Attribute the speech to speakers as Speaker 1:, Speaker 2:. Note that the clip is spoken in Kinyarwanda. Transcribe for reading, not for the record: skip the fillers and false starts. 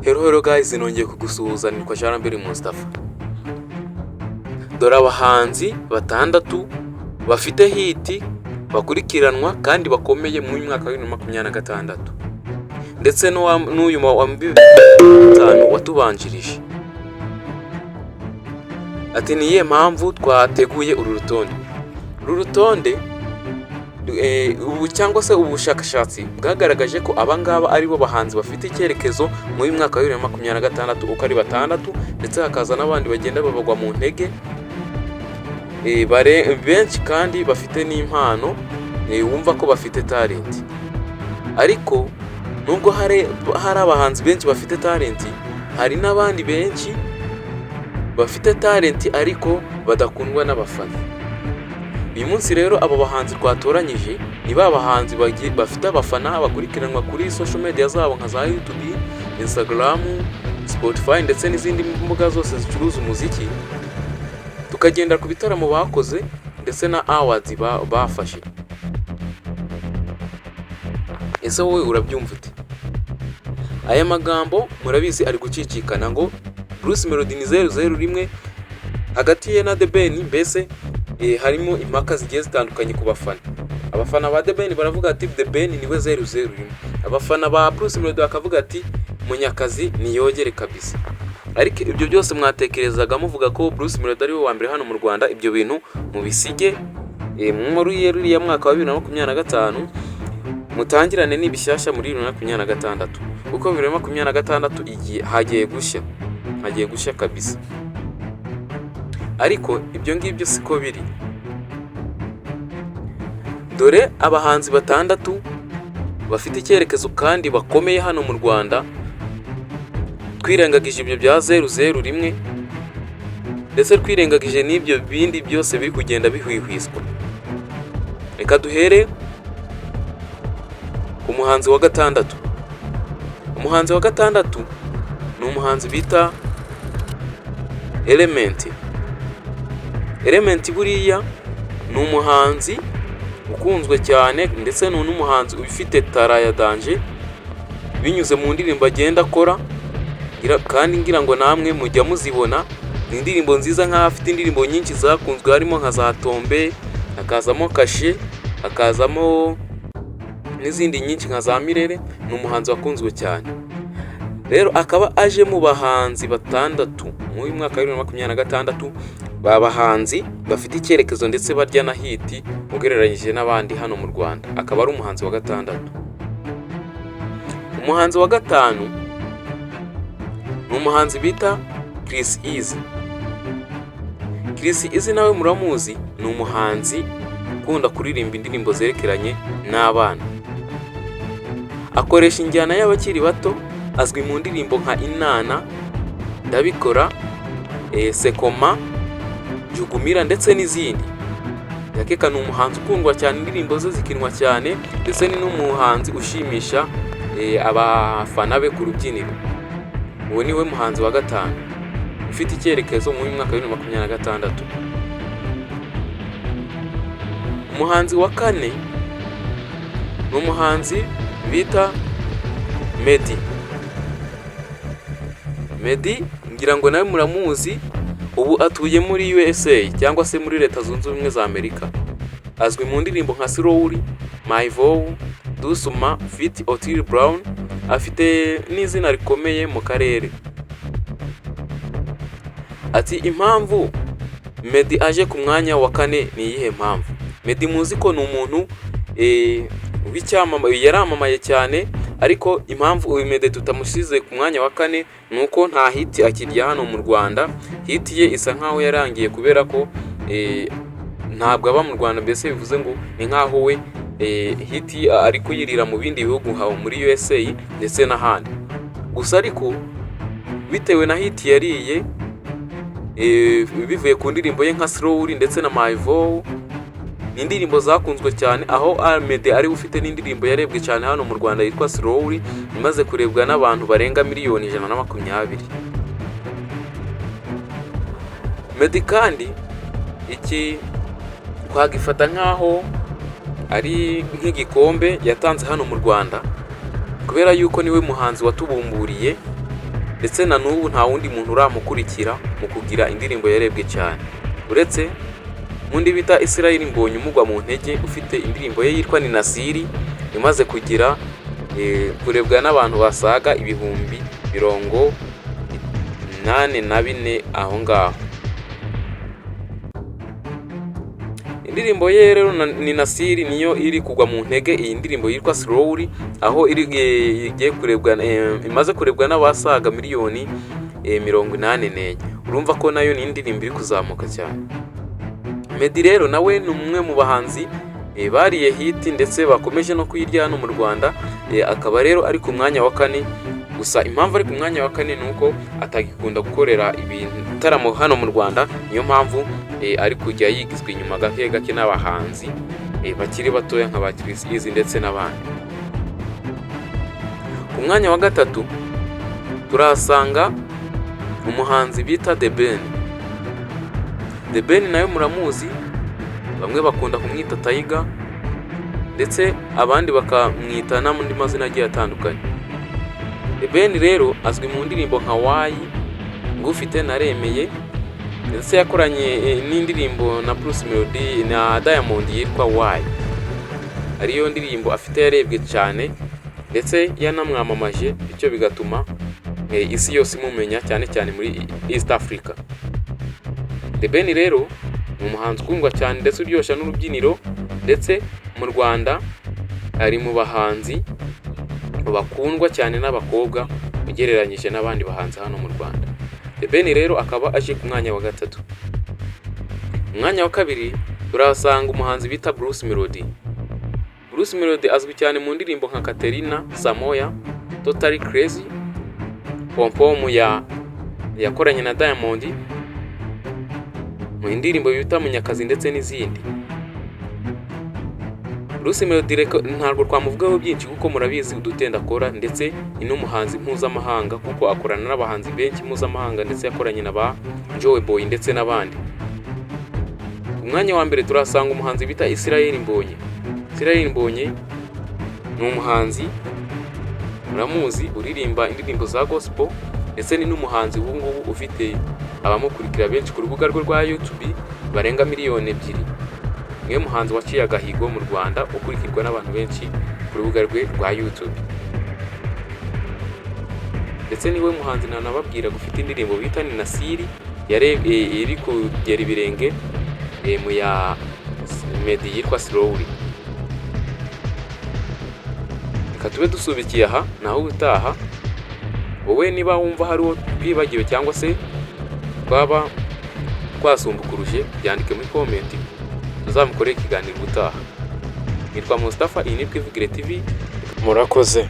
Speaker 1: Hello guys, nongeye kugusuhuza nitwa Jean Mustafa. Dore abahanzi batandatu bafite hiti bakurikiranwa kandi bakomeye mu mwaka wa 2026 ndetse n'uyu wa 2025 watubanjirije. Ati niye mpamvu twateguye uru rutonde ubu cyangwa se ubushakashatsi bwagaragaje ko abangaba ari bo bahanzi bafite icyerekezo mu mwaka wa 2026 uko ari batandatu, ndetse hakaza n'abandi bagenda babagwa mu ntege benshi kandi bafite n'impano, wumva ko bafite talent. Ariko nubwo hari abahanzi benshi bafite talent, hari n'abandi benshi bafite talent ariko badakundwa n'abafana. Uyu munsi rero abo bahanzi twatoranyije ni bahanzi bafite abafana bakurikiranwa kuri social media zabo nka za YouTube, Instagram, Spotify ndetse n'izindi mbuga zose zicuruza umuziki. Tukagenda ku bitaramo bakoze ndetse na awards bafashe. Ese wowe urabyumva ute? Aya magambo murabizi ari gucicikana ngo Bruce Melody ni 001 hagati ye na The Ben. Mbese harimo impaka zigiye zitandukanye ku bafana. Abafana ba The Ben baravuga ati The Ben niwe 001, abafana ba Bruce Melody bakavuga ati Munyakazi niyogere kabisa. Ariko ibyo byose mwatekerezaga muvuga ko Bruce Melody ari we wa mbere hano mu Rwanda, ibyo bintu mubisige muri ya mwaka wa 2025 mutangirane n'ibishyashya muri 2026 kuko 2026 hagiye gushya kabisa. Ariko ibyo ngibyo siko biri. Dore abahanzi batandatu bafite icyerekezo kandi bakomeye hano mu Rwanda, twirengagije ibyo bya 001 ndetse twirengagije n'ibyo bindi byose biri kugenda bihwihwiswa. Reka duhere ku muhanzi wa gatandatu. Umuhanzi wa gatandatu ni umuhanzi bita Element. Buriya ni umuhanzi ukunzwe cyane ndetse n'umuhanzi ufite tara ya danger binyuze mu ndirimbo agenda akora, kandi ngira ngo namwe mujya muzibona. Ni indirimbo nziza nk'afite indirimbo nyinshi zakunzwe, harimo nka za Tombe, hakazamo Kashe, hakazamo n'izindi nyinshi nka za Mirere. Ni umuhanzi wakunzwe cyane. Rero akaba aje mu bahanzi batandatu mu mwaka wa 2026 bahanzi bafite icyerekezo ndetse barya na hiti ugereranyije n'abandi hano mu Rwanda. Akaba ari umuhanzi wa gatandatu. Umuhanzi wa gatanu ni umuhanzi bita Chris Easy. Chris Easy nawe muramuzi, ni umuhanzi ukunda kuririmba indirimbo zerekeranye n'abana. Akoresha injyana y'abakiri bato, azwi mu ndirimbo nka Inana, Ndabikora, Sekoma, Jugumira ndetse n'izindi. Yakeka ni umuhanzi ukundwa cyane, indirimbo ze zikinwa cyane ndetse ni n'umuhanzi ushimisha abafana be ku rubyiniro. Uwo niwe muhanzi wa gatanu ufite icyerekezo mu mwaka wa 2026. Umuhanzi wa kane ni umuhanzi bita Meddy. Ngira ngo nawe muramuzi, ubu atuye muri USA cyangwa se muri Leta Zunze Ubumwe za Amerika. Azwi mu ndirimbo nka Slowly, My Vow, Dusuma, Fit Otile Brown. Afite n'izina rikomeye mu karere. Ati impamvu Meddy aje ku mwanya wa kane ni iyihe mpamvu? Meddy muzi ko ni umuntu yaramamaye cyane, ariko impamvu uyu Meddy tutamusize ku mwanya wa kane nuko nta hiti akirya hano mu Rwanda. Hiti ye isa nkaho yarangiye kubera ko ntabwo aba mu Rwanda, mbese bivuze ngo ni nkaho we hiti ari kuyirira mu bindi bihugu nka muri USA ndetse n'ahandi. Gusa ariko bitewe na hiti yariye bivuye ku ndirimbo ye nka Slowly ndetse na My Vow, ni indirimbo zakunzwe cyane, aho Meddy ari ufite n'indirimbo yarebwe cyane hano mu Rwanda yitwa Slowly, imaze kurebwa n'abantu barenga miliyoni 120. Meddy kandi iki twagifata nkaho ari nk'igikombe yatanze hano mu Rwanda, kubera yuko niwe muhanzi watubumburiye ndetse na n'ubu nta wundi muntu uramukurikira mu kugira indirimbo yarebwe cyane, uretse undi bita Israel Mbonyi umugwa mu ntege ufite indirimbo ye yitwa Ni Nasiri imaze kugira kurebwa n'abantu basaga ibihumbi 84 aho ngaho. Indirimbo ye rero Ni Nasiri niyo iri kugwa mu ntege, iyi ndirimbo yitwa Slowly aho igiye kurebwa imaze kurebwa n'abasaga miliyoni 84. Urumva ko nayo ni indirimbo iri kuzamuka cyane. Meddy rero nawe ni umwe mu bahanzi bariye hit ndetse bakomeje no kuyirya hano mu Rwanda, akaba rero ari ku mwanya wa 4. Gusa impamvu ari ku mwanya wa 4 nuko atagikunda gukorera ibitaramo hano mu Rwanda, niyo mpamvu ari kujya yigizwe inyuma gake gake n'abahanzi bakiri batoya nka ba Chris Easy ndetse n'abandi. Ku mwanya wa 3 turahasanga umuhanzi bita The Ben. The Ben nayo muramuzi, bamwe bakunda kumwita Tiger ndetse abandi bakamwita n'andi mazina agiye atandukanye. The Ben rero azwi mu ndirimbo nka Why, Ngufite, Naremeye, ndetse yakoranye n'indirimbo na Bruce Melody na Diamond yitwa Why, ariyo ndirimbo afite yarebwe cyane ndetse yanamwamamaje, bityo bigatuma isi yose imumenya cyane cyane muri East Africa. The Ben rero ni umuhanzi ukundwa cyane ndetse uryoshya n'urubyiniro, ndetse mu Rwanda ari mu bahanzi bakundwa cyane n'abakobwa ugereranyije n'abandi bahanzi hano mu Rwanda. The Ben rero akaba aje ku mwanya wa 3. Umwanya wa 2 turahasanga umuhanzi bita Bruce Melody. Bruce Melody azwi cyane mu ndirimbo nka Katerina, Samoya, Totally Crazy, Pom yakoranye na Diamond, mu indirimbo bita Munyakazi ndetse n'izindi. Bruce Melody ntabwo twamuvugaho byinshi kuko murabizi udutenda akora, ndetse ni n'umuhanzi mpuzamahanga kuko akorana n'abahanzi benshi mpuzamahanga, ndetse yakoranye na ba Joe Boy ndetse n'abandi. Ku mwanya wa 1 turahasanga umuhanzi bita Israel Mbonyi. Israel Mbonyi ni umuhanzi muramuzi uririmba indirimbo za gospel, ndetse ni n'umuhanzi ubu ngubu ufite abamukurikira benshi ku rubuga rwe rwa YouTube barenga miliyoni 2. Niwe muhanzi waciye agahigo mu Rwanda ukurikirwa n'abantu benshi ku rubuga rwe rwa YouTube, ndetse niwe muhanzi nanababwira gufite indirimbo bita Ni Nasiri iri kugera ibirenge mu ya Meddy yitwa Slowly. Reka tube dusubikiye aha, naho ubutaha wowe niba wumva hari uwo twibagiwe cyangwa se twaba twasumbukuruje, byandike muri comment tuzamukorera ikiganiro ubutaha. Nitwa Mustafa, iyi ni Twivugire TV.
Speaker 2: Murakoze.